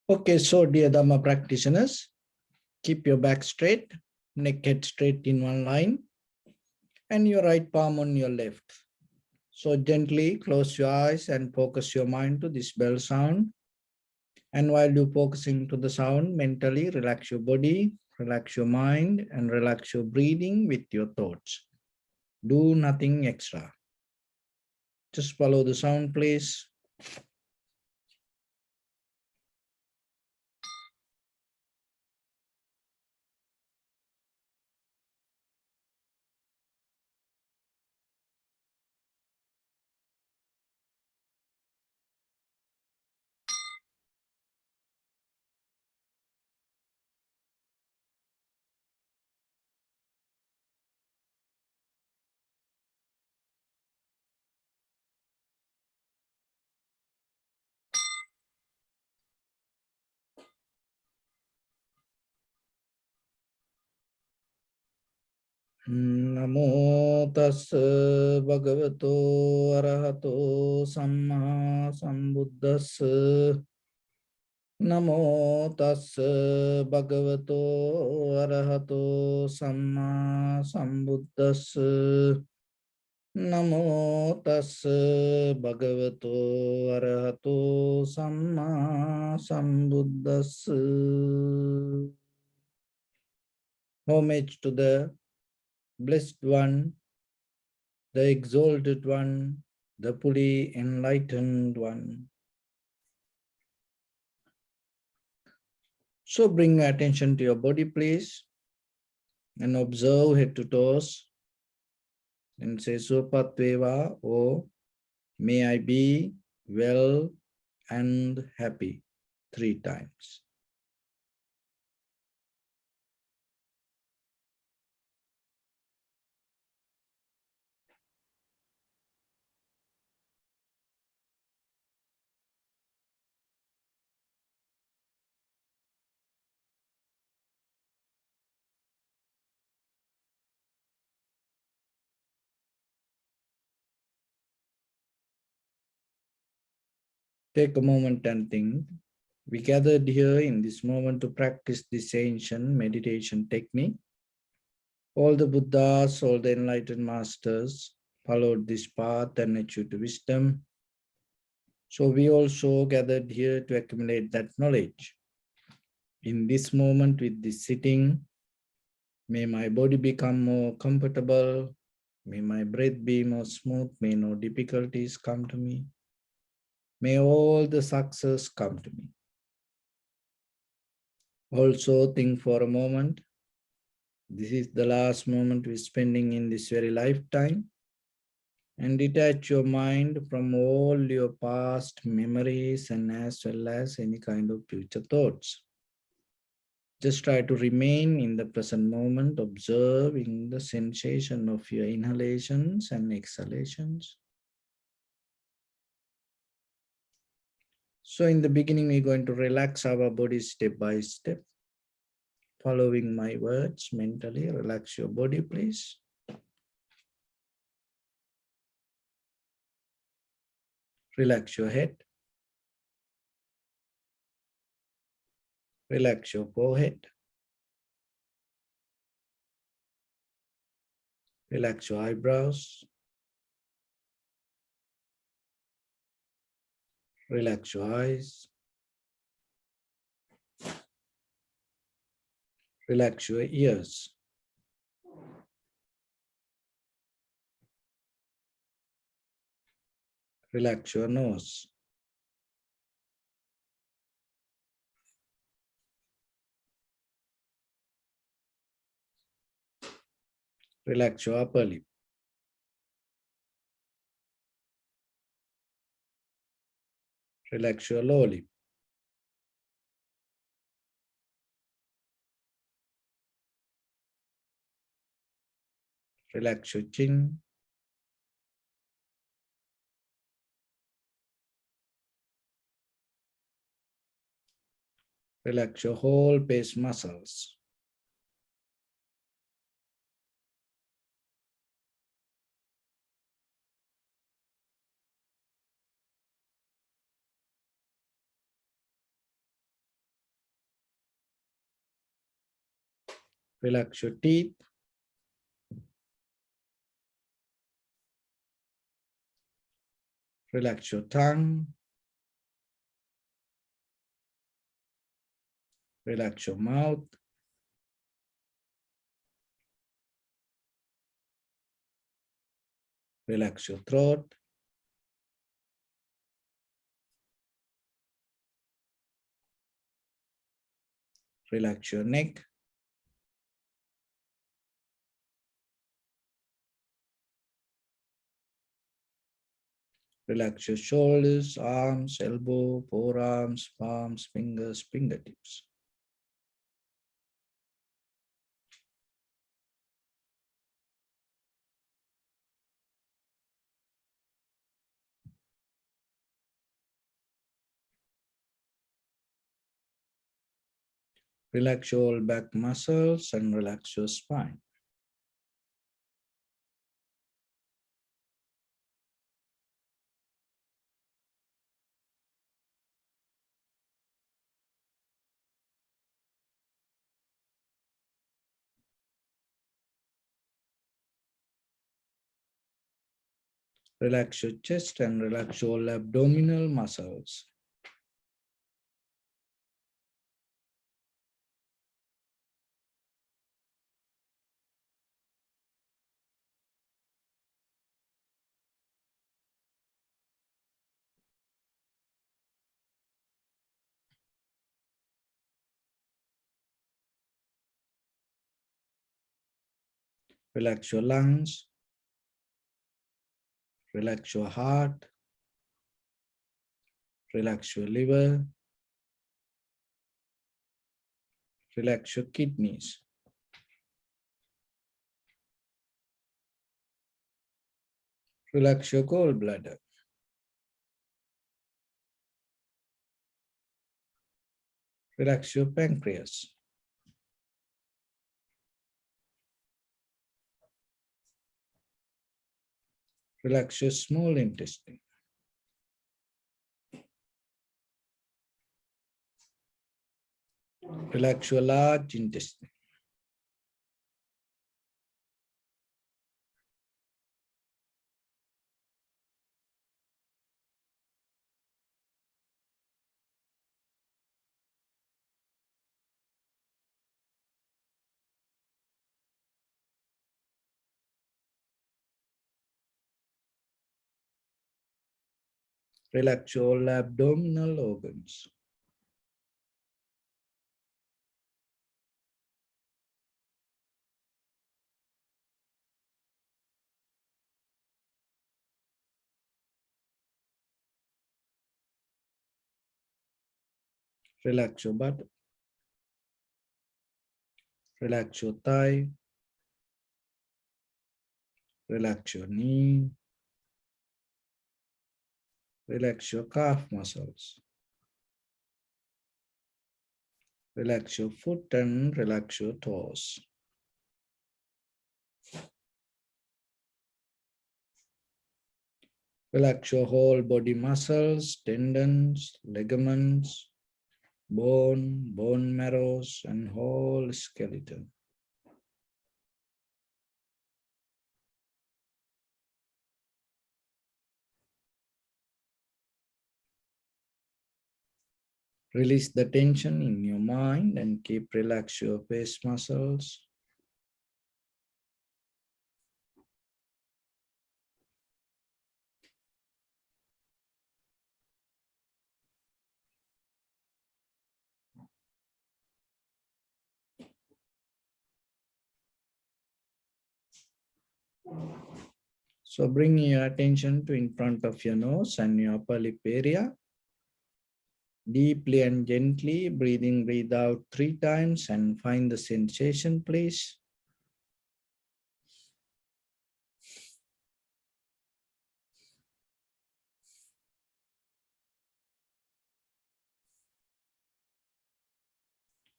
Okay, so dear Dhamma practitioners, keep your back straight, neck head straight in one line, and your right palm on your left. So gently close your eyes and focus your mind to this bell sound. And while you're focusing to the sound, mentally relax your body, relax your mind, and relax your breathing with your thoughts. Do nothing extra. Just follow the sound, please. Namo tassa bhagavato arahato samma sambuddhassa. Namo tassa bhagavato arahato samma sambuddhassa. Namo tassa bhagavato arahato samma sambuddhassa. Homage to the Blessed One, the Exalted One, the fully enlightened One. So bring attention to your body, please, and observe head to toes, and say Supatveva, or may I be well and happy 3 times. Take a moment and think. We gathered here in this moment to practice this ancient meditation technique. All the Buddhas, all the enlightened masters followed this path and achieved wisdom. So we also gathered here to accumulate that knowledge. In this moment with this sitting, may my body become more comfortable. May my breath be more smooth. May no difficulties come to me. May all the success come to me. Also think for a moment. This is the last moment we're spending in this very lifetime. And detach your mind from all your past memories and as well as any kind of future thoughts. Just try to remain in the present moment, observing the sensation of your inhalations and exhalations. So in the beginning, we're going to relax our body step by step. Following my words mentally, relax your body, please. Relax your head. Relax your forehead. Relax your eyebrows. Relax your eyes. Relax your ears. Relax your nose. Relax your upper lip. Relax your lower lip. Relax your chin. Relax your whole face muscles. Relax your teeth. Relax your tongue. Relax your mouth. Relax your throat. Relax your neck. Relax your shoulders, arms, elbow, forearms, palms, fingers, fingertips. Relax your back muscles and relax your spine. Relax your chest and relax your abdominal muscles. Relax your lungs. Relax your heart. Relax your liver. Relax your kidneys. Relax your gallbladder. Relax your pancreas. Relax your small intestine. Relax your large intestine. Relax your abdominal organs. Relax your butt. Relax your thigh. Relax your knee. Relax your calf muscles. Relax your foot and relax your toes. Relax your whole body muscles, tendons, ligaments, bone marrows, and whole skeleton. Release the tension in your mind and keep relax your face muscles. So bring your attention to in front of your nose and your upper lip area. Deeply and gently breathe in, breathe out 3 times and find the sensation, please.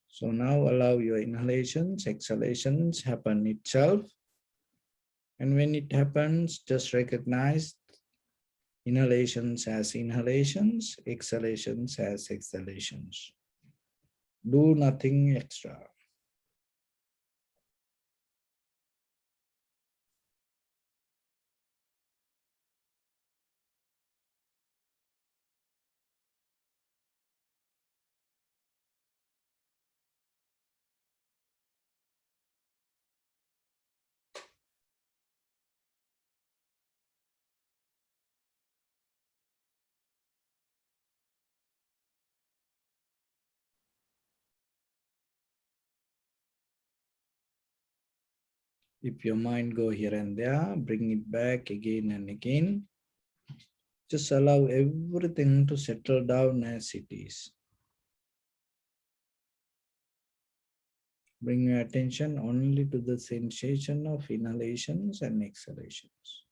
So now allow your inhalations, exhalations happen itself. And when it happens, just recognize inhalations as inhalations, exhalations as exhalations. Do nothing extra. If your mind go here and there, bring it back again and again. Just allow everything to settle down as it is. Bring your attention only to the sensation of inhalations and exhalations.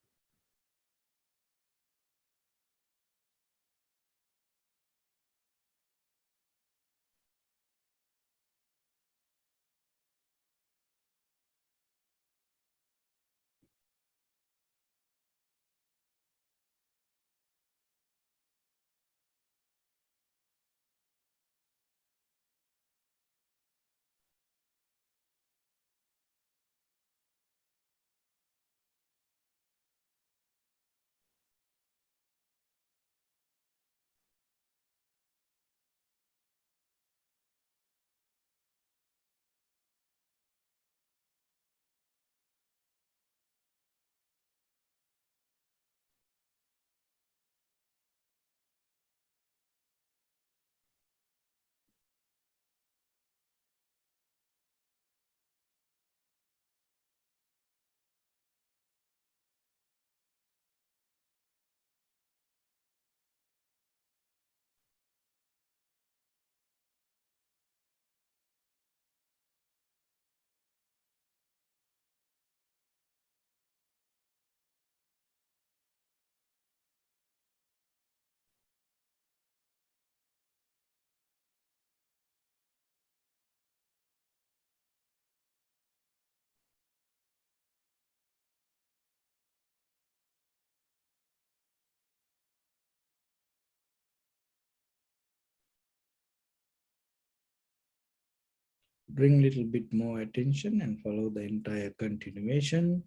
Bring a little bit more attention and follow the entire continuation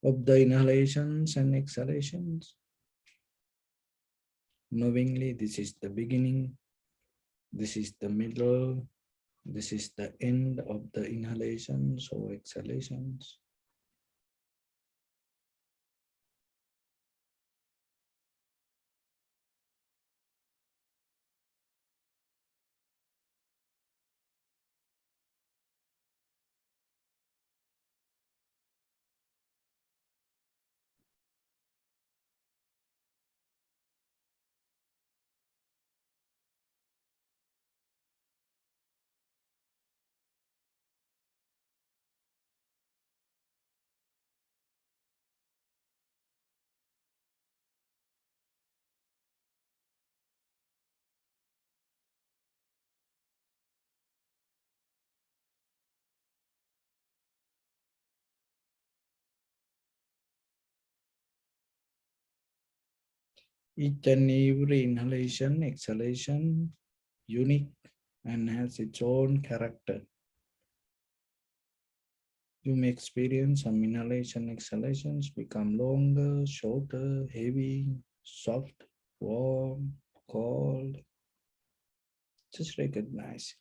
of the inhalations and exhalations. Knowingly, this is the beginning, this is the middle, this is the end of the inhalations or exhalations. Each and every inhalation, exhalation, unique and has its own character. You may experience some inhalation, exhalations become longer, shorter, heavy, soft, warm, cold. Just recognize.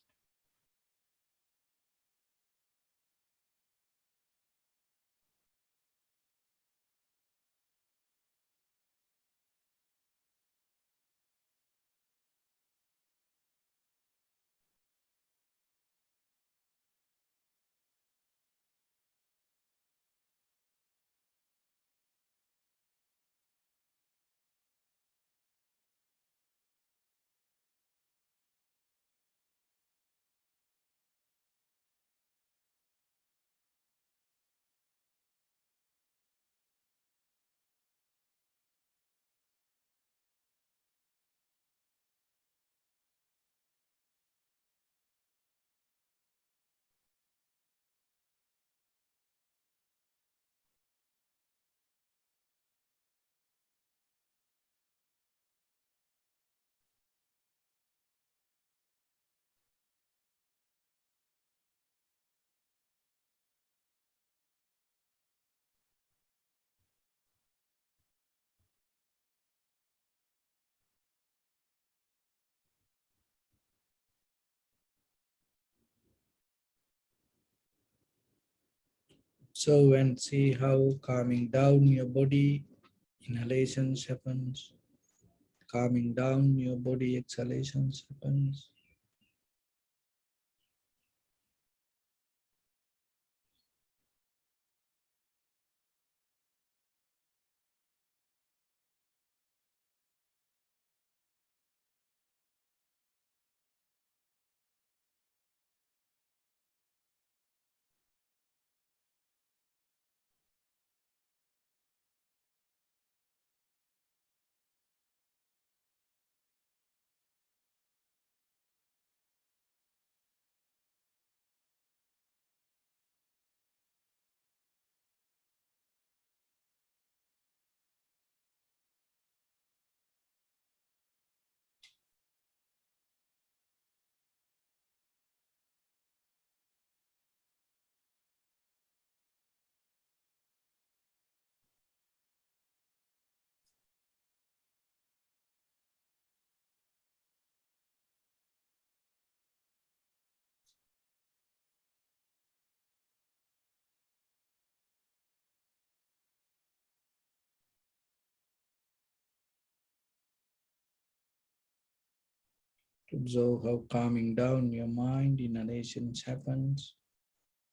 So and see how calming down your body, inhalations happens, calming down your body, exhalations happens. Observe how calming down your mind, inhalations happens.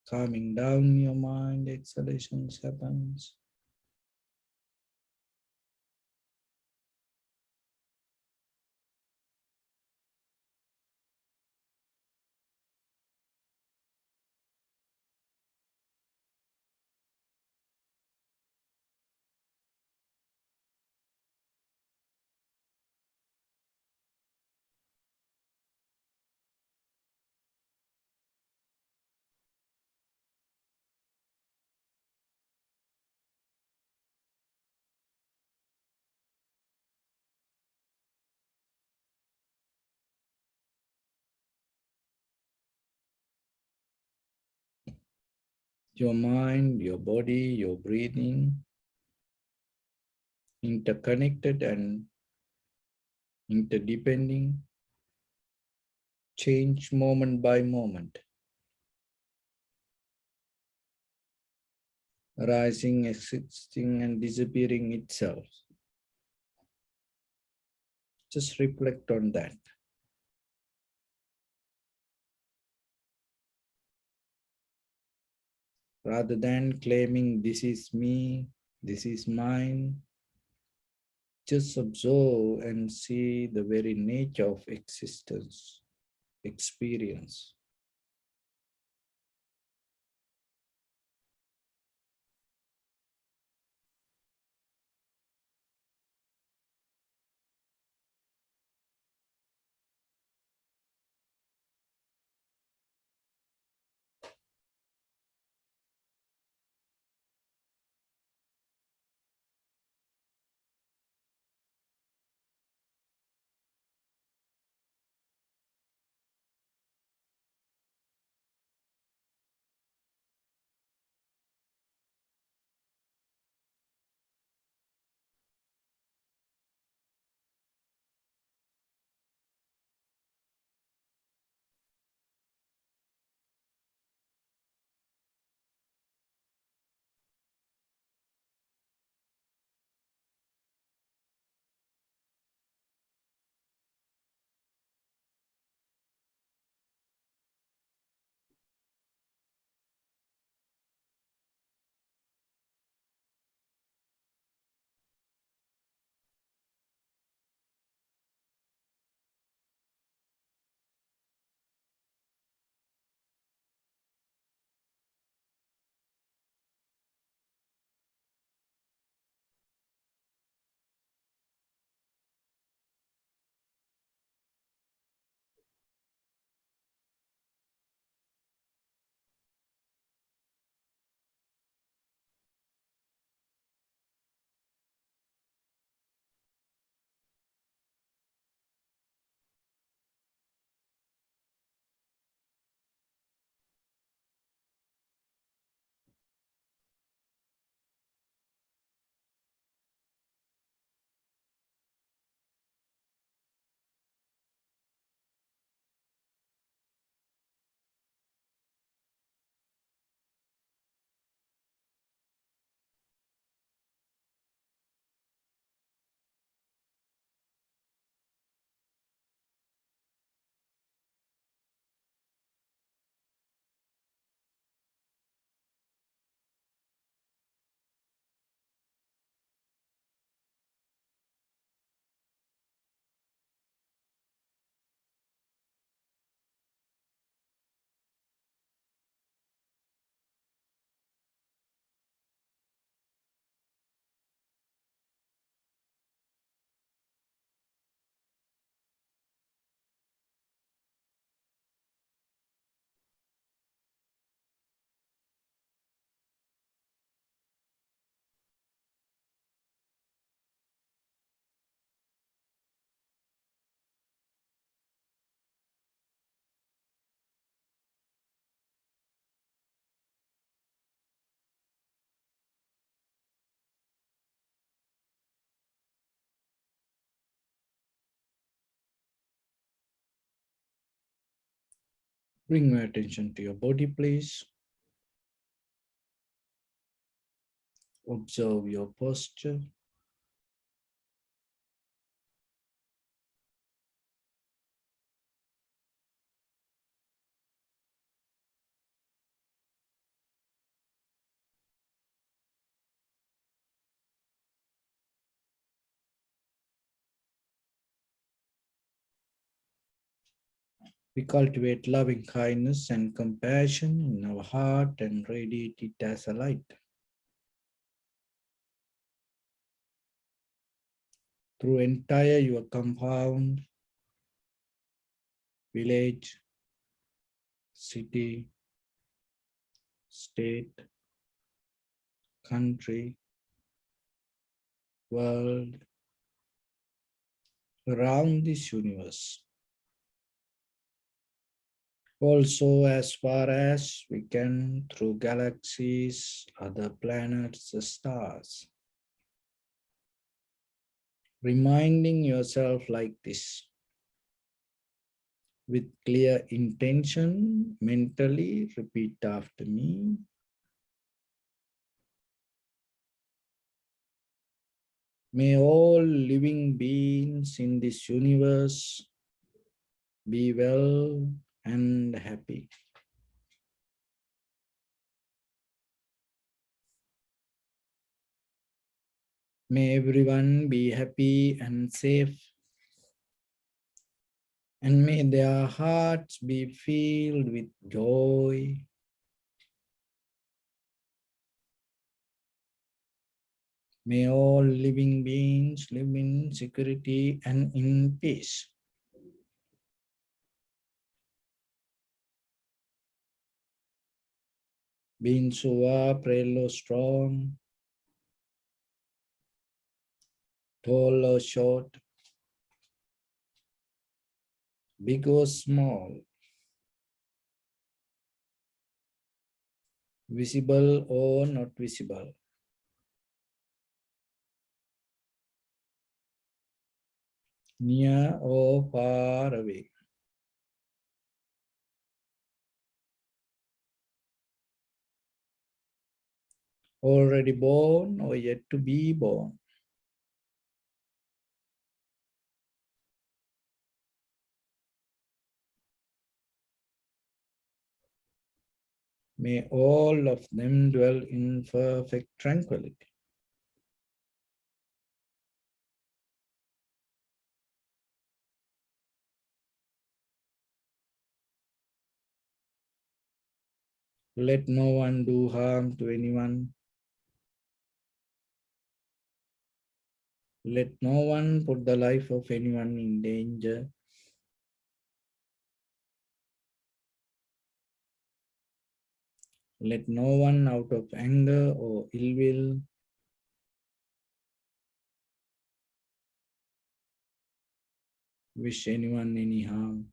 Calming down your mind, exhalations happens. Your mind, your body, your breathing, interconnected and interdepending, change moment by moment, arising, existing, and disappearing itself. Just reflect on that. Rather than claiming this is me, this is mine, just observe and see the very nature of existence, experience. Bring your attention to your body, please. Observe your posture. We cultivate loving kindness and compassion in our heart and radiate it as a light. Through entire your compound, village, city, state, country, world, around this universe. Also, as far as we can, through galaxies, other planets, the stars. Reminding yourself like this. With clear intention, mentally repeat after me. May all living beings in this universe be well and happy. May everyone be happy and safe. And may their hearts be filled with joy. May all living beings live in security and in peace. Beings who are frail or strong, tall or short, big or small, visible or not visible, near or far away. Already born or yet to be born. May all of them dwell in perfect tranquility. Let no one do harm to anyone. Let no one put the life of anyone in danger. Let no one out of anger or ill will wish anyone any harm.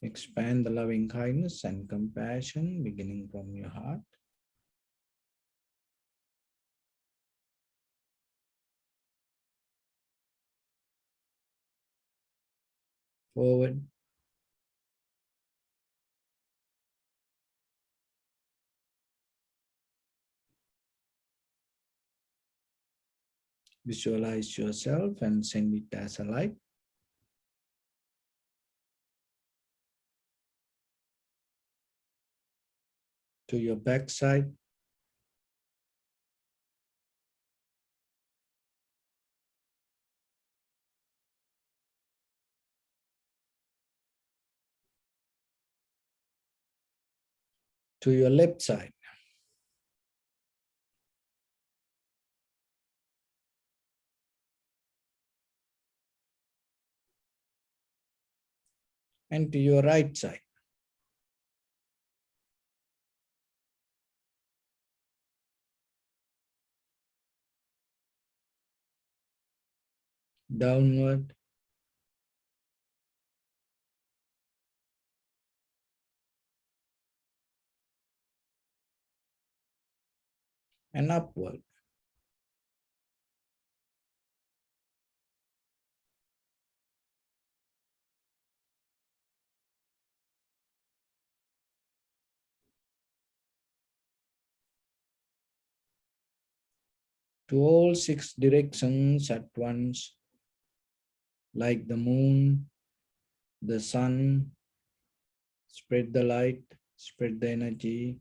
Expand the loving kindness and compassion beginning from your heart. Forward. Visualize yourself and send it as a light. To your backside. To your left side. And to your right side. Downward. And upward. to all 6 directions at once, like the moon, the sun. Spread the light, spread the energy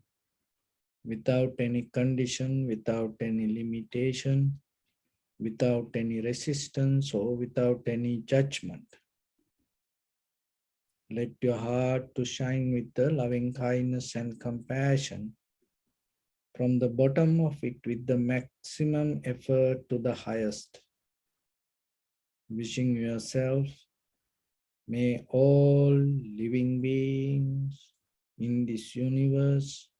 without any condition, without any limitation, without any resistance or without any judgment. Let your heart to shine with the loving kindness and compassion from the bottom of it with the maximum effort to the highest. Wishing yourself, may all living beings in this universe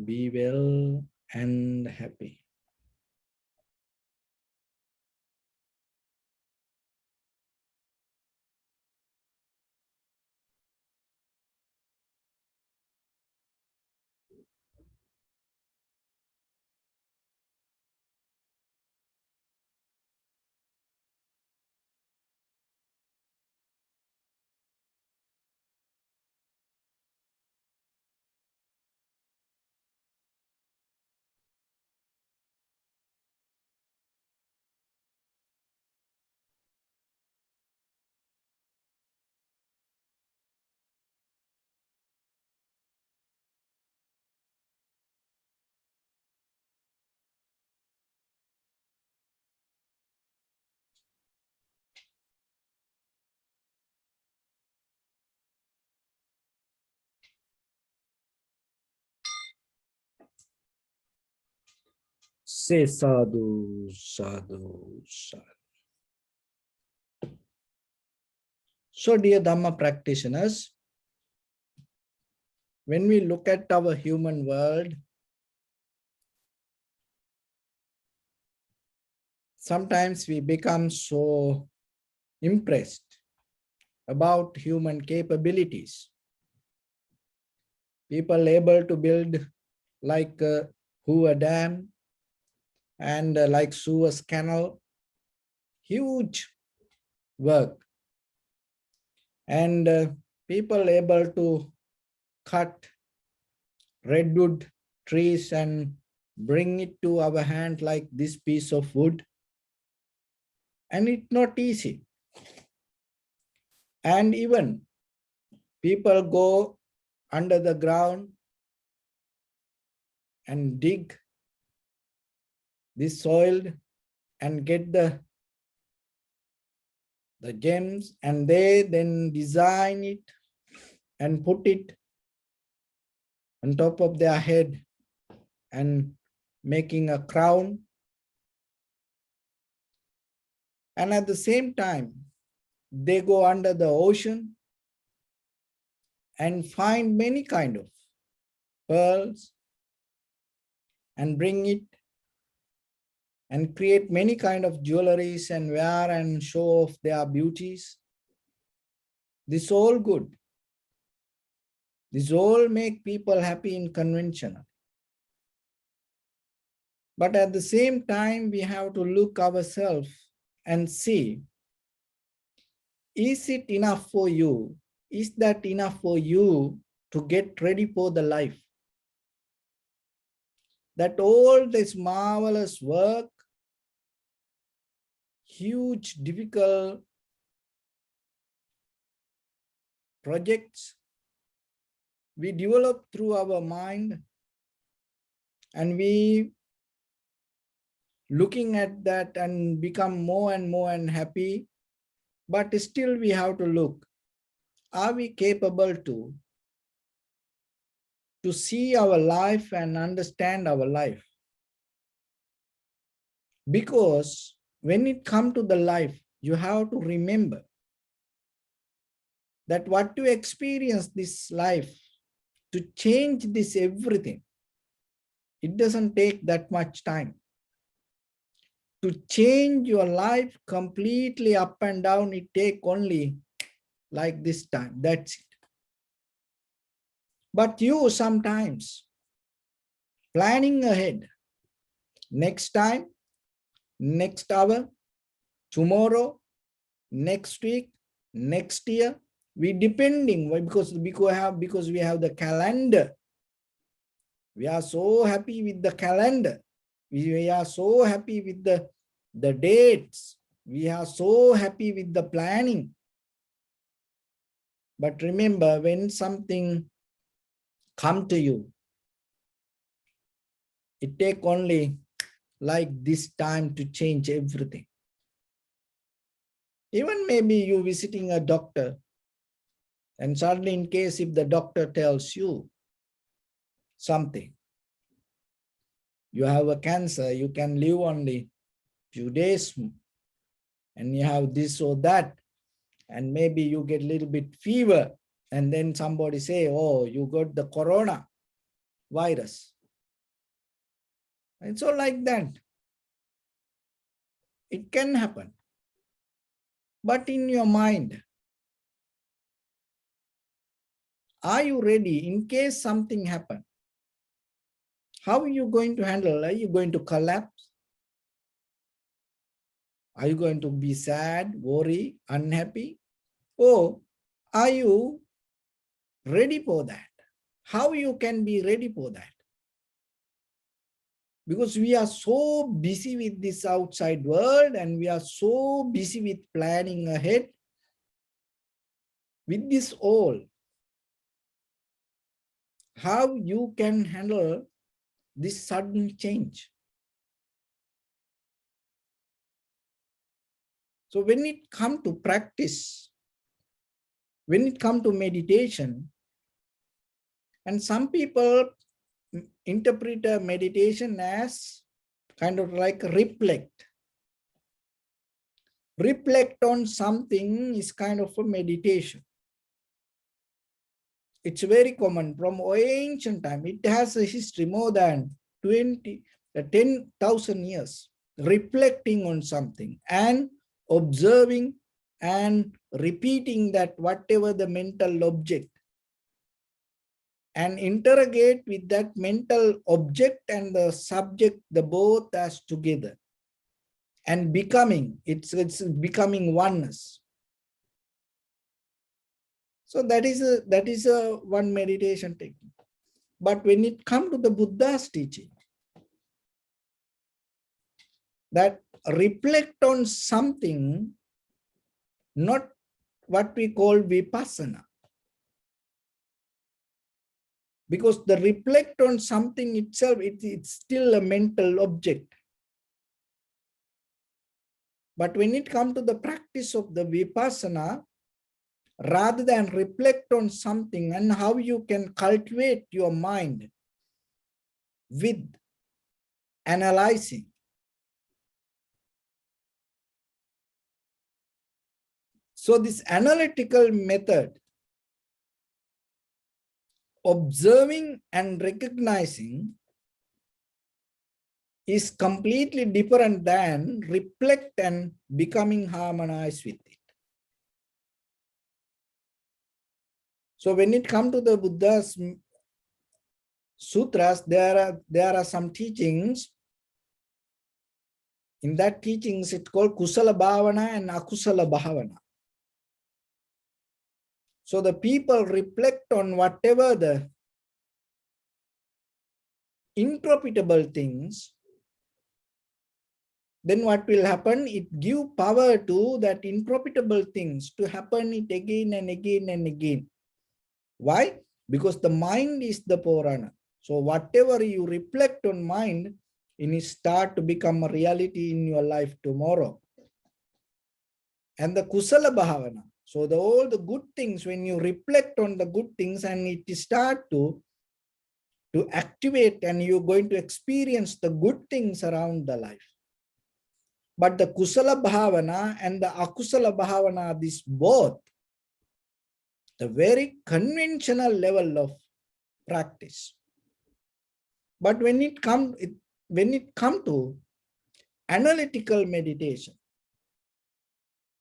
be well and happy. Say sadhu, sadhu, sadhu. So, dear Dhamma practitioners, when we look at our human world, sometimes we become so impressed about human capabilities. People able to build like Hoover Dam and like Suez Canal, huge work. And people able to cut redwood trees and bring it to our hand like this piece of wood. And it's not easy. And even people go under the ground and dig this soil and get the gems, and they then design it and put it on top of their head and making a crown. And at the same time, they go under the ocean and find many kind of pearls and bring it and create many kind of jewelries and wear and show off their beauties. This all good. This all make people happy in conventional. But at the same time, we have to look ourselves and see, is it enough for you? Is that enough for you to get ready for the life? That all this marvelous work, huge, difficult projects we develop through our mind, and we looking at that and become more and more happy, but still we have to look, are we capable to see our life and understand our life? Because when it comes to the life, you have to remember that what you experience this life, to change this everything, it doesn't take that much time. To change your life completely up and down, it take only like this time, that's it. But you sometimes planning ahead, next time, next hour, tomorrow, next week, next year, we depending, why? Because we have the calendar. We are so happy with the calendar. We are so happy with the dates. We are so happy with the planning. But remember, when something come to you, it take only like this time to change everything. Even maybe you visiting a doctor, and suddenly in case if the doctor tells you something, you have a cancer, you can live only few days, and you have this or that, and maybe you get a little bit fever, and then somebody say, oh, you got the corona virus. It's all like that. It can happen. But in your mind, are you ready in case something happen? How are you going to handle? Are you going to collapse? Are you going to be sad, worry, unhappy? Or are you ready for that? How you can be ready for that? Because we are so busy with this outside world, and we are so busy with planning ahead. With this all, how you can handle this sudden change? So when it comes to practice, when it comes to meditation, and some people interpret meditation as kind of like reflect. Reflect on something is kind of a meditation. It's very common from ancient time. It has a history more than 10,000 years. Reflecting on something and observing and repeating that whatever the mental object, and interrogate with that mental object and the subject, the both as together, and becoming, it's becoming oneness. So that is a one meditation technique. But when it comes to the Buddha's teaching, that reflect on something, not what we call vipassana. Because the reflect on something itself, it's still a mental object. But when it comes to the practice of the vipassana, rather than reflect on something and how you can cultivate your mind with analyzing, so this analytical method, observing and recognizing, is completely different than reflect and becoming harmonized with it. So when it comes to the Buddha's sutras, there are some teachings. In that teachings, it's called Kusala Bhavana and Akusala Bhavana. So the people reflect on whatever the intropitable things, then what will happen? It give power to that intropitable things to happen it again and again and again. Why? Because the mind is the Purana. So whatever you reflect on mind, it start to become a reality in your life tomorrow. And the Kusala Bhavana. So all the good things, when you reflect on the good things and it start to activate, and you're going to experience the good things around the life. But the Kusala Bhavana and the Akusala Bhavana, this both, the very conventional level of practice. But when it come to analytical meditation,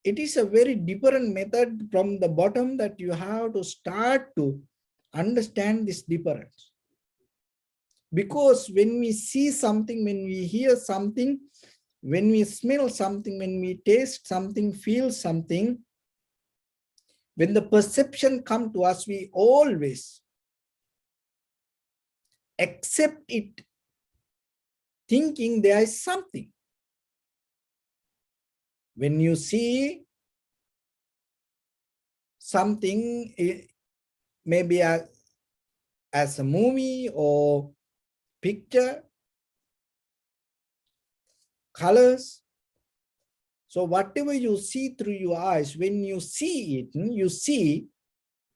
it is a very different method from the bottom, that you have to start to understand this difference. Because when we see something, when we hear something, when we smell something, when we taste something, feel something, when the perception comes to us, we always accept it thinking there is something. When you see something, maybe as a movie or picture, colors. So whatever you see through your eyes, when you see it, you see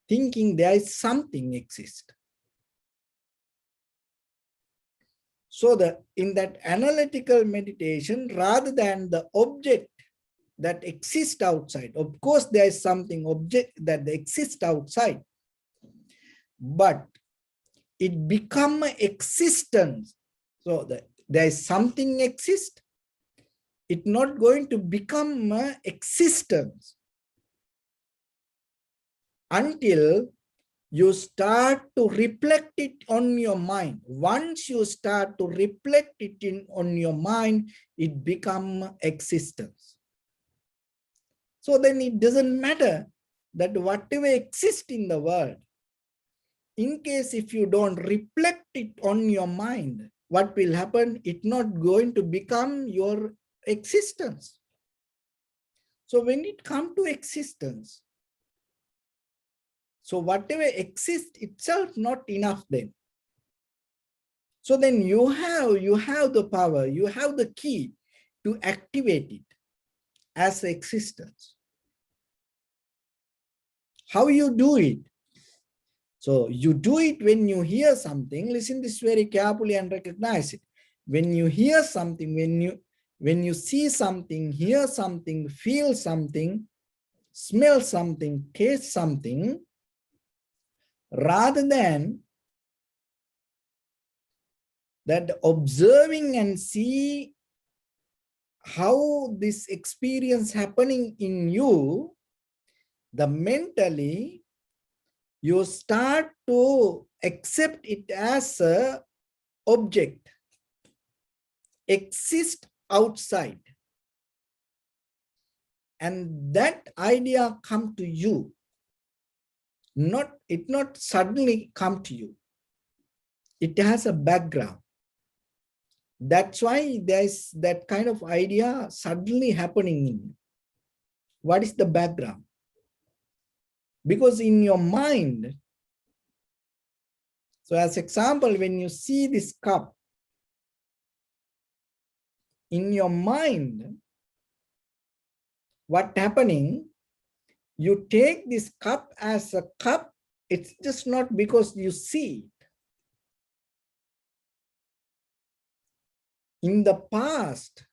thinking there is something exist. So in that analytical meditation, rather than the object that exists outside, of course there is something object that exists outside, but it become existence. So there is something exist. It's not going to become existence until you start to reflect it on your mind. Once you start to reflect it on your mind, it becomes existence. So then it doesn't matter that whatever exists in the world, in case if you don't reflect it on your mind, what will happen? It's not going to become your existence. So when it comes to existence, so whatever exists itself not enough then. So then you have the power, you have the key to activate it as existence. How you do it? So you do it when you hear something. Listen this very carefully and recognize it. When you hear something, when you see something, hear something, feel something, smell something, taste something, rather than that observing and see how this experience happening in you, the mentally you start to accept it as a object, exist outside. And that idea come to you. It not suddenly come to you. It has a background. That's why there's that kind of idea suddenly happening in you. What is the background? Because in your mind, so as example, when you see this cup, in your mind, what happening? You take this cup as a cup. It's just not because you see it. In the past,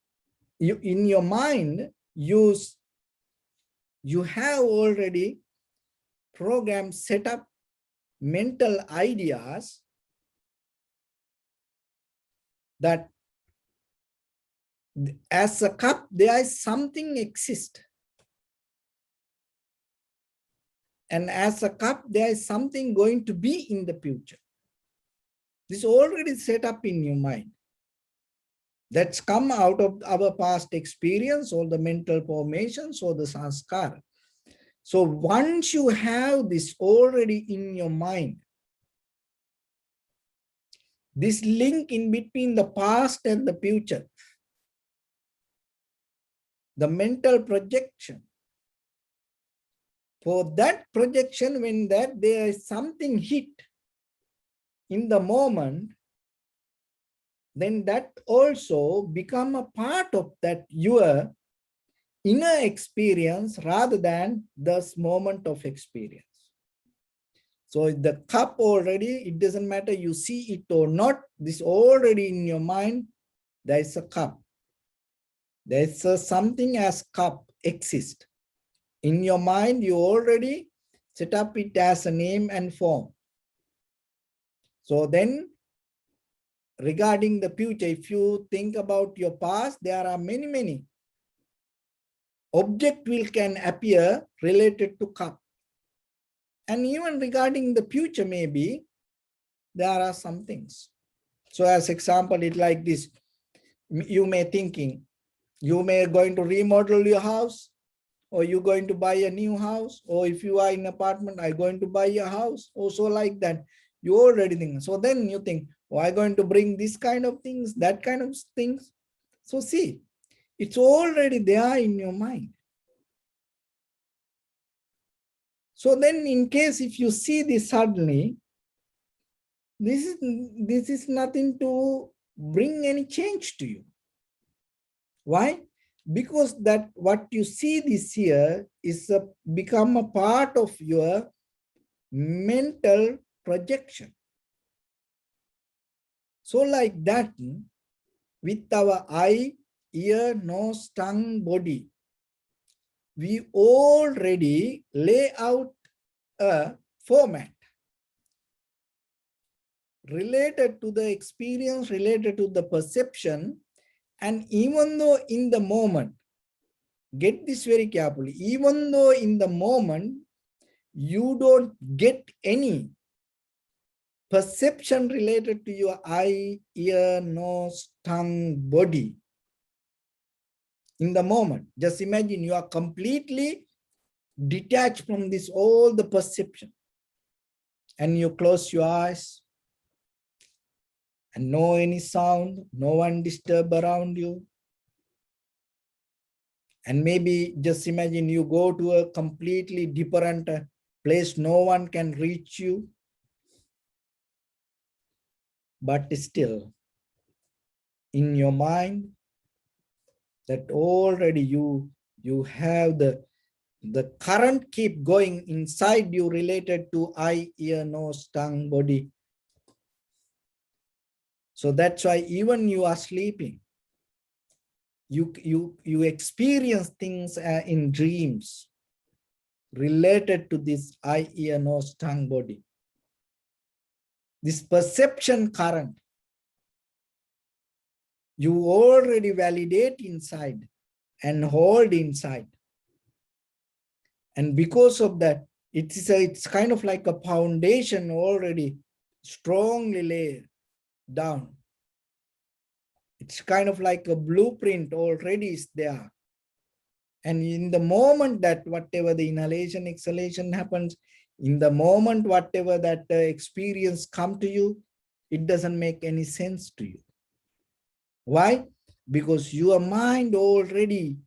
in your mind, you have already programmed, set up mental ideas that as a cup, there is something exist. And as a cup, there is something going to be in the future. This is already set up in your mind. That's come out of our past experience, or the mental formations, or the sanskara. So once you have this already in your mind, this link in between the past and the future, the mental projection, for that projection, when there is something hit in the moment, then that also become a part of that your inner experience rather than this moment of experience. So the cup already, it doesn't matter you see it or not, this already in your mind, there is a cup. There is something as cup exists. In your mind, you already set up it as a name and form. So then, regarding the future, if you think about your past, there are many object can appear related to cup. And even regarding the future, maybe there are some things. So as example, it like this, you may thinking, you may going to remodel your house, or you're going to buy a new house, or if you are in an apartment, I'm going to buy a house, also like that. You already think. So then you think, Why going to bring this kind of things, that kind of things? So see, it's already there in your mind. So then in case if you see this suddenly, this is nothing to bring any change to you. Why? Because that what you see this year is become a part of your mental projection. So like that, with our eye, ear, nose, tongue, body, we already lay out a format related to the experience, related to the perception. And even though in the moment, get this very carefully, even though in the moment you don't get any perception related to your eye, ear, nose, tongue, body, in the moment, just imagine you are completely detached from this, all the perception, and you close your eyes and no any sound, no one disturb around you. And maybe just imagine you go to a completely different place, no one can reach you. But still, in your mind, that already you have the current keep going inside you related to eye, ear, nose, tongue, body. So that's why even you are sleeping, you experience things in dreams related to this eye, ear, nose, tongue, body. This perception current, you already validate inside and hold inside. And because of that, it's kind of like a foundation already strongly laid down. It's kind of like a blueprint already is there. And in the moment that whatever the inhalation, exhalation happens, in the moment whatever that experience come to you, it doesn't make any sense to you. Why? Because your mind already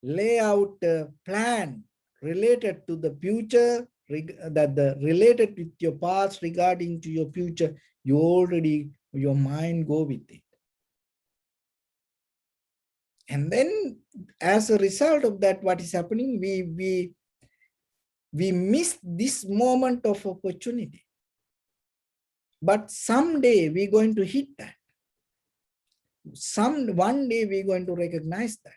lay out a plan related to the future, related with your past regarding to your future. You already, your mind go with it. And then as a result of that, what is happening, we miss this moment of opportunity. But someday we're going to hit that. One day we're going to recognize that.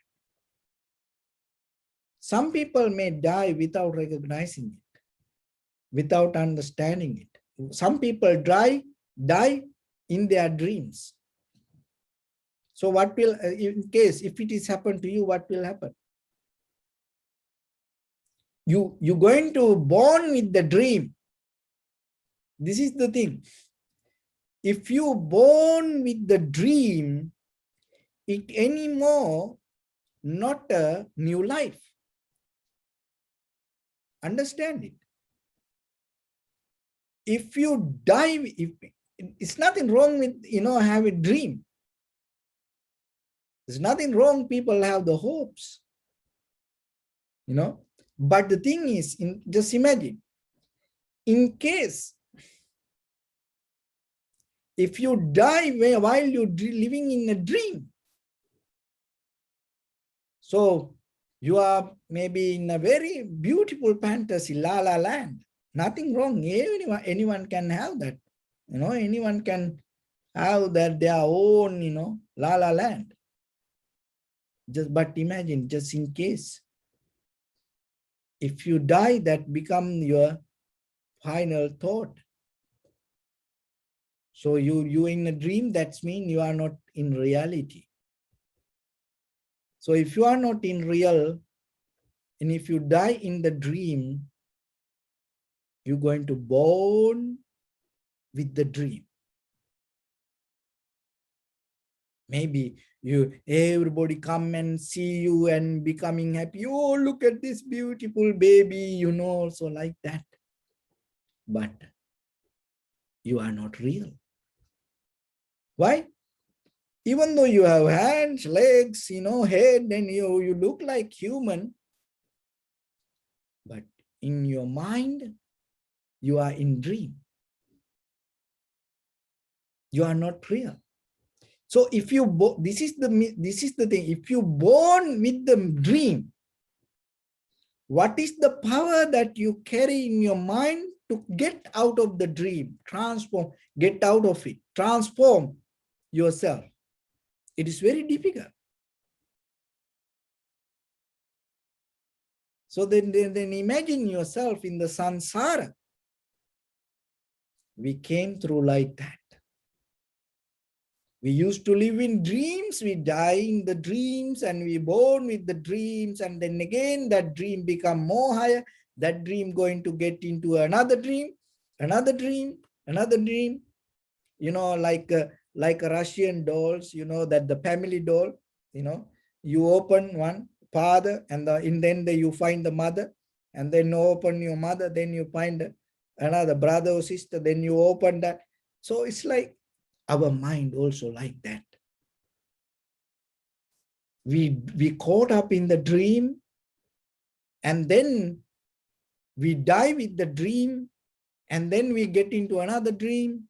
Some people may die without recognizing it, without understanding it. Some people die in their dreams. So what will, in case, if it is happened to you, what will happen? You're going to born with the dream. This is the thing. If you born with the dream, it anymore not a new life. Understand it. If you die, it's nothing wrong with, have a dream. There's nothing wrong. People have the hopes, But the thing is, just imagine, in case if you die while you're living in a dream, so you are maybe in a very beautiful fantasy, la la land. Nothing wrong. Anyone can have that. Anyone can have that their own, la la land. But imagine, just in case, if you die, that become your final thought. So you in a dream, that means you are not in reality. So if you are not in real, and if you die in the dream, you're going to born with the dream. Maybe everybody come and see you and becoming happy. Oh, look at this beautiful baby, so like that. But you are not real. Why? Even though you have hands, legs, head, and you look like human, but in your mind, you are in dream. You are not real. So if you, this is the thing, if you born with the dream, what is the power that you carry in your mind to get out of the dream, transform, get out of it, transform yourself? It is very difficult. So then imagine yourself in the samsara. We came through like that. We used to live in dreams, we die in the dreams, and we born with the dreams, and then again that dream become more higher, that dream going to get into another dream, another dream, another dream, like Russian dolls, that the family doll, you open one father, and then you find the mother, and then you open your mother, then you find another brother or sister, then you open that. So it's like our mind also like that. We caught up in the dream, and then we die with the dream, and then we get into another dream.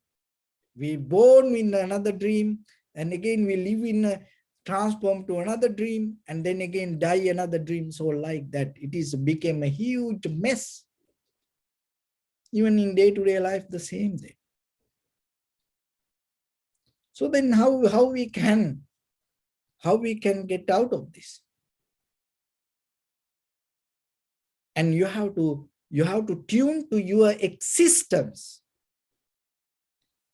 We born in another dream, and again we live in a transform to another dream, and then again die another dream. So like that, it is became a huge mess. Even in day-to-day life, the same thing. So then how we can get out of this? And you have to tune to your existence.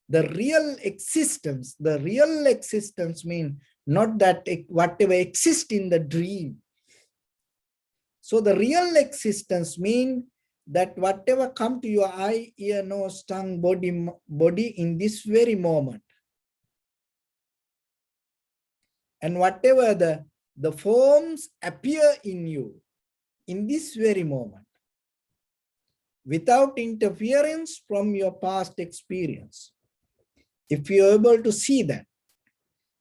The real existence means not that whatever exists in the dream. So the real existence means that whatever come to your eye, ear, nose, tongue, body in this very moment. And whatever the forms appear in you in this very moment, without interference from your past experience. If you're able to see that,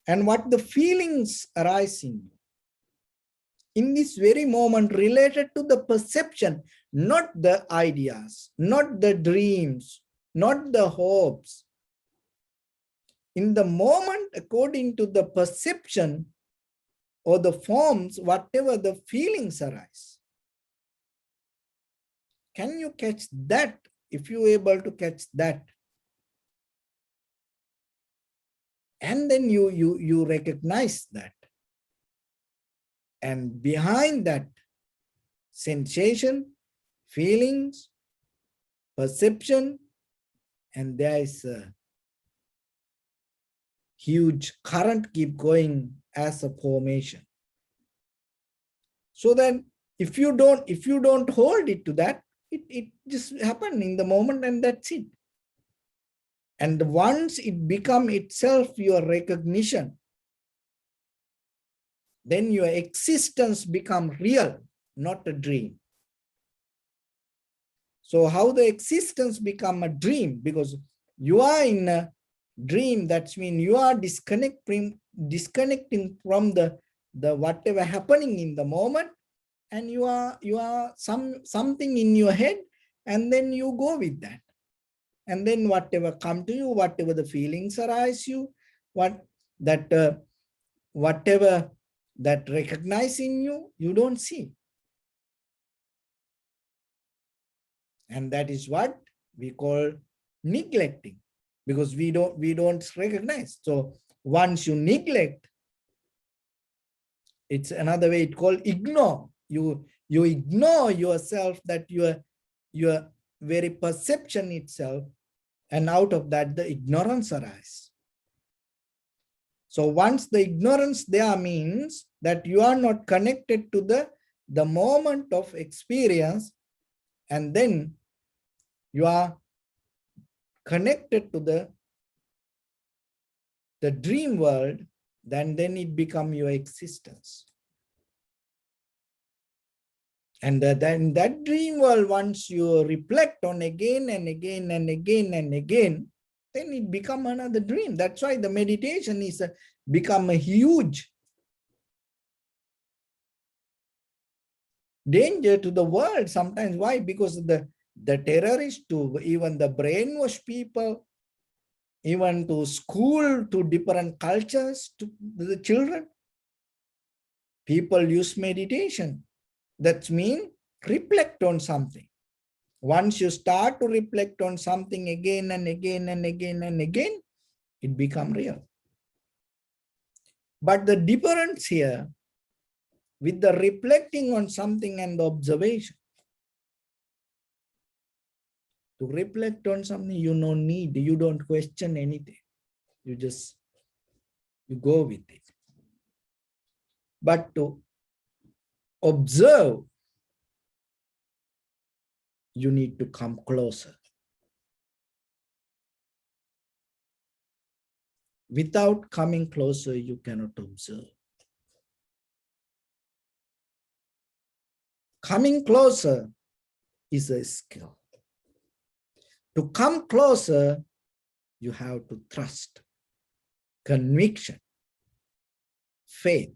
and what the feelings arise in this very moment related to the perception, not the ideas, not the dreams, not the hopes. In the moment, according to the perception or the forms, whatever the feelings arise. Can you catch that? If you're able to catch that, and then you recognize that, and behind that sensation, feelings, perception, and there is a huge current keep going as a formation. So then if you don't hold it to that, it just happen in the moment, and that's it. And once it become itself your recognition, then your existence become real, not a dream. So how the existence become a dream? Because you are in a dream, that means you are disconnecting from the whatever happening in the moment, and you are something in your head, and then you go with that. And then whatever come to you, whatever the feelings arise you, whatever that recognize in you, you don't see. And that is what we call neglecting, because we don't recognize. So once you neglect, it's another way it's called ignore. You ignore yourself, that your very perception itself, and out of that the ignorance arises. So once the ignorance there means that you are not connected to the moment of experience, and then you are connected to the dream world, then it become your existence. And then that dream world, once you reflect on again and again and again and again, then it become another dream. That's why the meditation is become a huge danger to the world sometimes. Why? Because the terrorists, to even the brainwash people, even to school, to different cultures, to the children, people use meditation. That means reflect on something. Once you start to reflect on something again and again and again and again, it becomes real. But the difference here with the reflecting on something and the observation, to reflect on something, you don't need, you don't question anything. You go with it. But to observe, you need to come closer. Without coming closer, you cannot observe. Coming closer is a skill. To come closer, you have to trust, conviction, faith.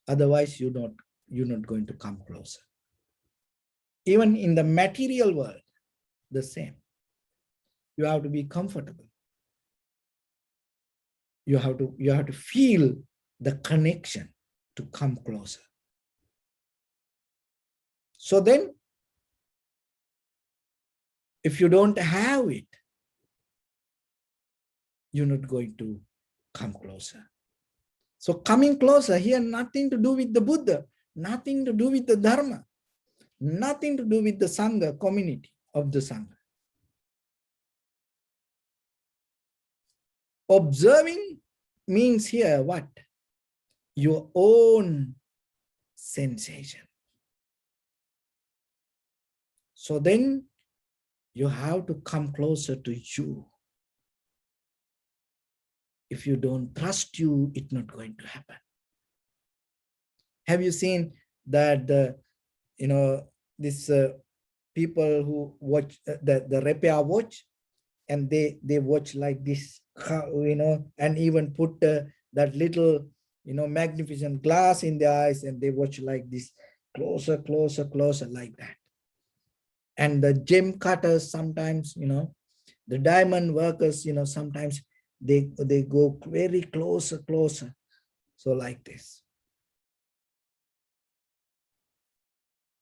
Otherwise, you're not going to come closer. Even in the material world, the same. You have to be comfortable. You have to feel the connection to come closer. So then, if you don't have it, you're not going to come closer. So coming closer here, nothing to do with the Buddha, nothing to do with the Dharma, nothing to do with the Sangha, community of the Sangha. Observing means here what? Your own sensation. So then you have to come closer to you. If you don't trust you, it's not going to happen. Have you seen that this people who watch the repair watch, and they watch like this, and even put that little magnificent glass in their eyes, and they watch like this, closer, closer, closer, like that. And the gem cutters sometimes, the diamond workers, sometimes they go very closer, closer. So like this.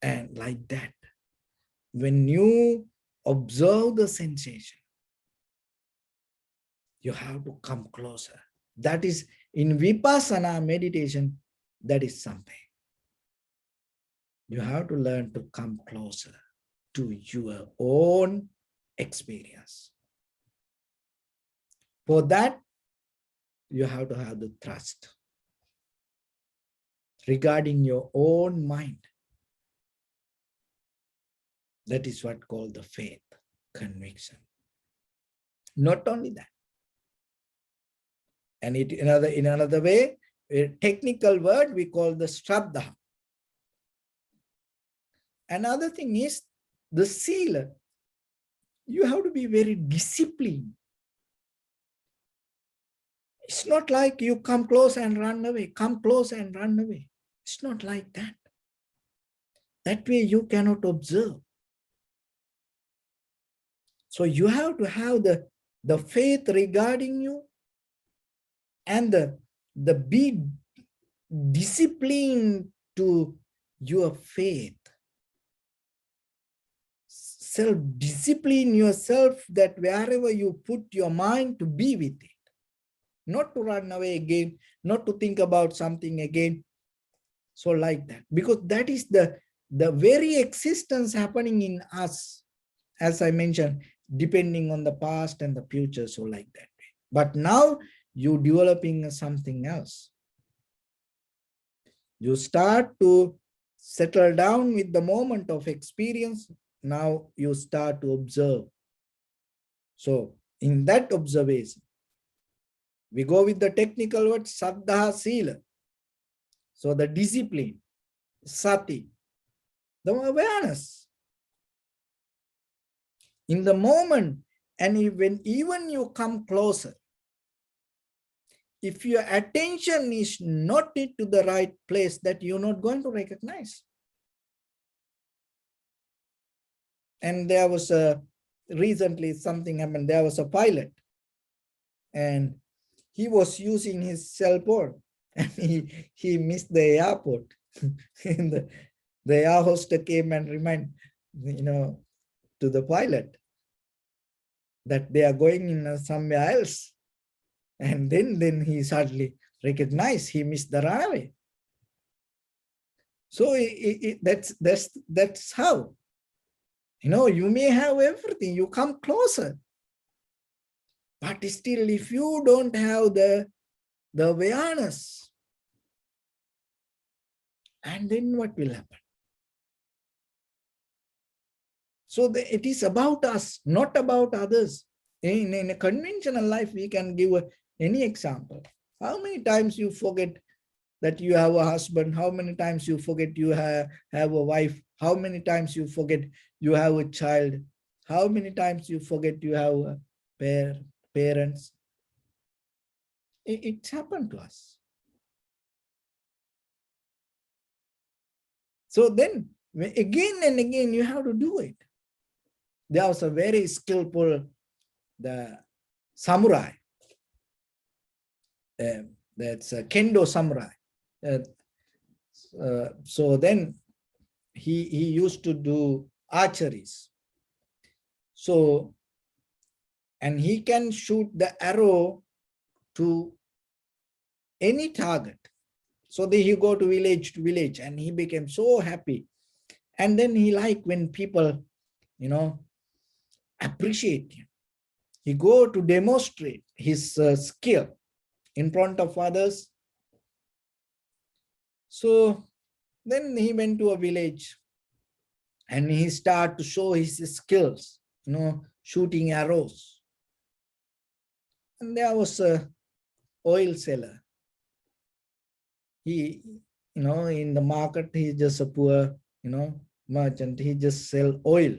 And like that. When you observe the sensation, you have to come closer. That is in Vipassana meditation, that is something. You have to learn to come closer to your own experience. For that, you have to have the trust regarding your own mind. That is what called the faith, conviction. Not only that. And in another way, a technical word we call the Shraddha. Another thing is the Sila. You have to be very disciplined. It's not like you come close and run away, come close and run away. It's not like that. That way you cannot observe. So you have to have the faith regarding you, and the be disciplined to your faith. Self-discipline yourself that wherever you put your mind, to be with it. Not to run away again, not to think about something again. So like that, because that is the very existence happening in us, as I mentioned, depending on the past and the future, so like that. But now you developing something else. You start to settle down with the moment of experience. Now you start to observe. So in that observation, we go with the technical word, Saddha, Sila. So the discipline, Sati, the awareness. In the moment, And when even you come closer, if your attention is not to the right place, that you're not going to recognize. And there was recently something happened. There was a pilot, and he was using his cell phone, and he missed the airport. And the air hostess came and reminded, to the pilot that they are going in somewhere else. And then he suddenly recognized he missed the runway. So that's how, you may have everything, you come closer, but still if you don't have the awareness, and then what will happen? So it is about us, not about others. In a conventional life, we can give any example. How many times you forget that you have a husband? How many times you forget you have a wife? How many times you forget you have a child? How many times you forget you have a parents? It's happened to us. So then again and again you have to do it. There was a very skillful samurai. That's a kendo samurai. So then he used to do archeries. So, and he can shoot the arrow to any target. So then he go to village and he became so happy. And then he liked when people, appreciate him. He go to demonstrate his skill in front of others. So then he went to a village and he started to show his skills, shooting arrows. And there was a oil seller. He, in the market, he's just a poor, merchant. He just sell oil.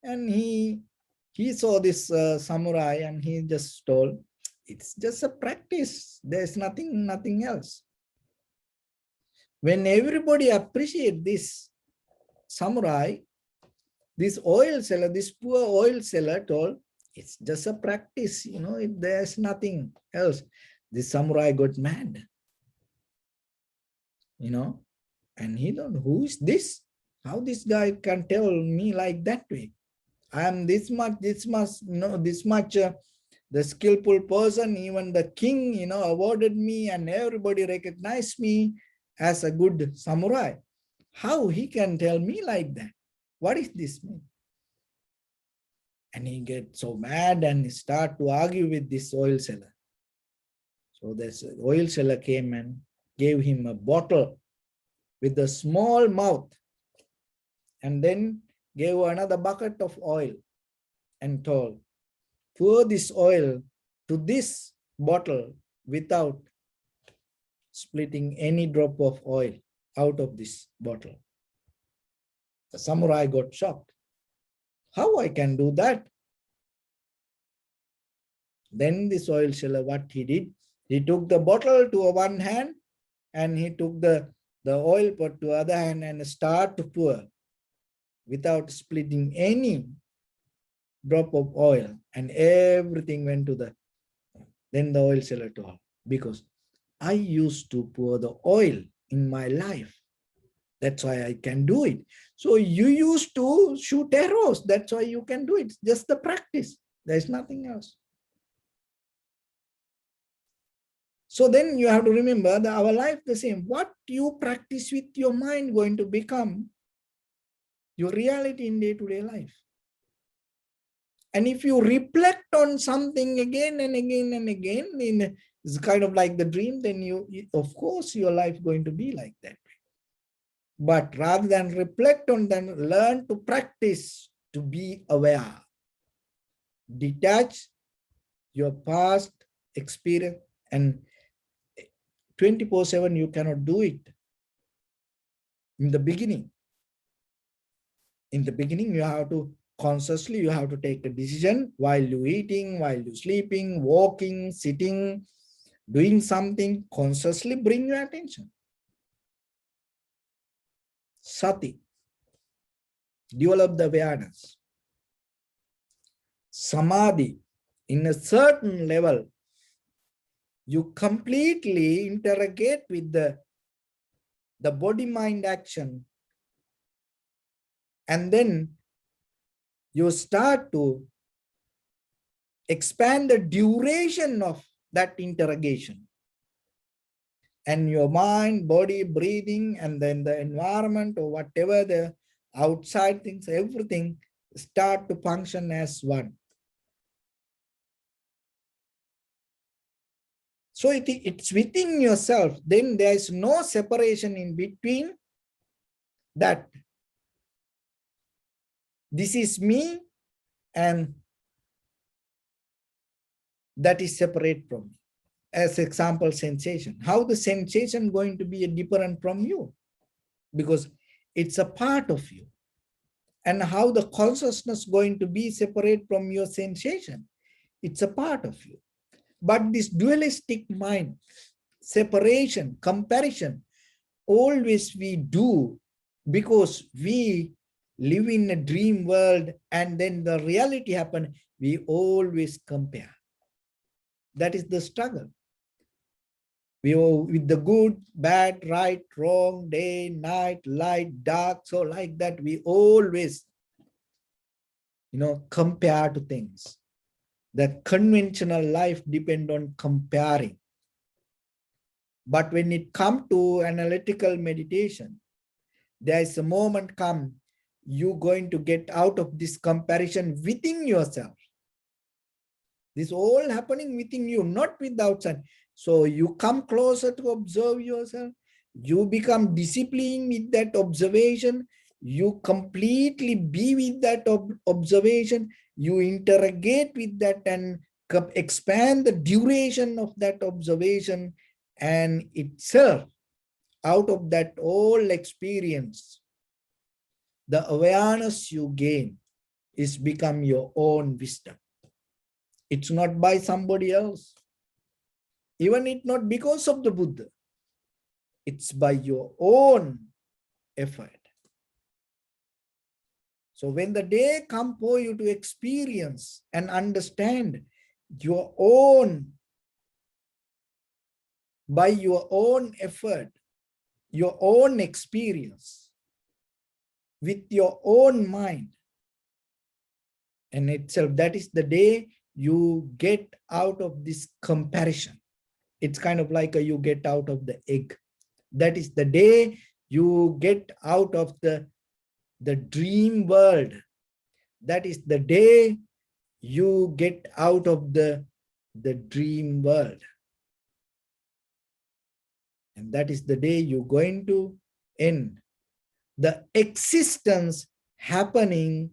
And he saw this samurai and he just told, it's just a practice. There's nothing else. When everybody appreciate this samurai, this oil seller, this poor oil seller told, it's just a practice, there's nothing else. This samurai got mad, and he don't, who is this? How this guy can tell me like that way? I am this much, this much the skillful person, even the king, awarded me and everybody recognized me as a good samurai. How he can tell me like that? What is this mean? And he gets so mad and start to argue with this oil seller. So this oil seller came and gave him a bottle with a small mouth, and then gave another bucket of oil and told, pour this oil to this bottle without splitting any drop of oil out of this bottle. The samurai got shocked. How I can do that? Then this oil seller, what he did, he took the bottle to one hand and he took the oil pot to other hand and start to pour without splitting any drop of oil, and everything went to then the oil seller told, because I used to pour the oil in my life. That's why I can do it. So you used to shoot arrows. That's why you can do it. Just the practice. There's nothing else. So then you have to remember that our life the same. What you practice with your mind going to become your reality in day-to-day life. And if you reflect on something again and again and again, it's kind of like the dream, then of course, your life going to be like that. But rather than reflect on them, learn to practice to be aware. Detach your past experience, and 24/7 you cannot do it. In the beginning you have to Consciously, you have to take a decision while you're eating, while you're sleeping, walking, sitting, doing something. Consciously bring your attention. Sati, develop the awareness. Samadhi, in a certain level, you completely interrogate with the body-mind action, and then you start to expand the duration of that interrogation. And your mind, body, breathing, and then the environment or whatever the outside things, everything start to function as one. So it's within yourself. Then there is no separation in between that this is me and that is separate from me. As example, sensation. How the sensation going to be different from you? Because it's a part of you. And how the consciousness going to be separate from your sensation? It's a part of you. But this dualistic mind, separation, comparison, always we do because we live in a dream world, and then the reality happen, we always compare. That is the struggle. We are with the good, bad, right, wrong, day, night, light, dark. So like that, we always, compare to things. That conventional life depend on comparing. But when it comes to analytical meditation, there is a moment come, you're going to get out of this comparison within yourself. This all happening within you, not with the outside. So you come closer to observe yourself. You become disciplined with that observation. You completely be with that observation. You interrogate with that and expand the duration of that observation, and itself, out of that whole experience, the awareness you gain is become your own wisdom. It's not by somebody else. Even it's not because of the Buddha. It's by your own effort. So when the day comes for you to experience and understand your own, by your own effort, your own experience, with your own mind, and itself, that is the day you get out of this comparison. It's kind of like you get out of the egg. That is the day you get out of the dream world. That is the day you get out of the dream world. And that is the day you're going to end the existence happening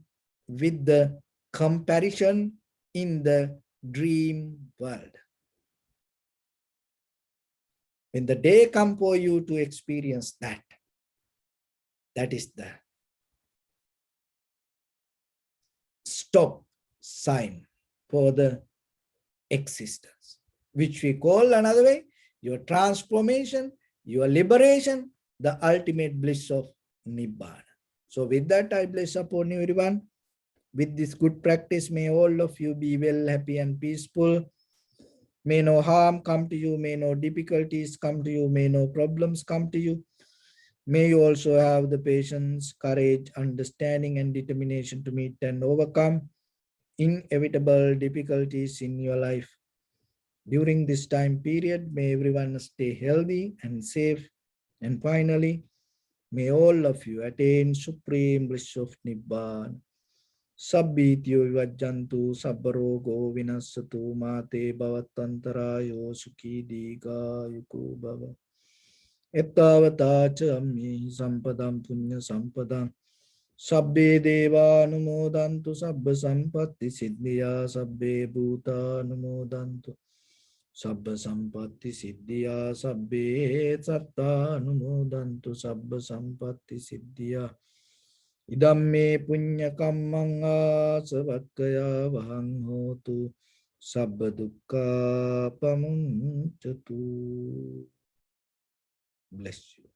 with the comparison in the dream world. When the day comes for you to experience that, that is the stop sign for the existence, which we call another way, your transformation, your liberation, the ultimate bliss of Nibbana. So with that, I bless upon you everyone. With this good practice, may all of you be well, happy and peaceful. May no harm come to you, may no difficulties come to you, may no problems come to you. May you also have the patience, courage, understanding and determination to meet and overcome inevitable difficulties in your life. During this time period, may everyone stay healthy and safe. And finally, may all of you attain supreme bliss of Nibbana. Sabbityo vivajjantu sabbarogo vinassatu mate bhavatantarayo sukhi dīghāyuko bhava. Ettavata ca ammi sampadam punya sampadam. Sabbe deva anumodantu sabba sampatti siddhya sabbe bhuta anumodantu sabba sampatti siddhya sabbe satta anumodantu sabba sampatti siddhya. Idamme punya kammanga savakaya vahang hotu sabba dukkha pamuncatu. Bless you.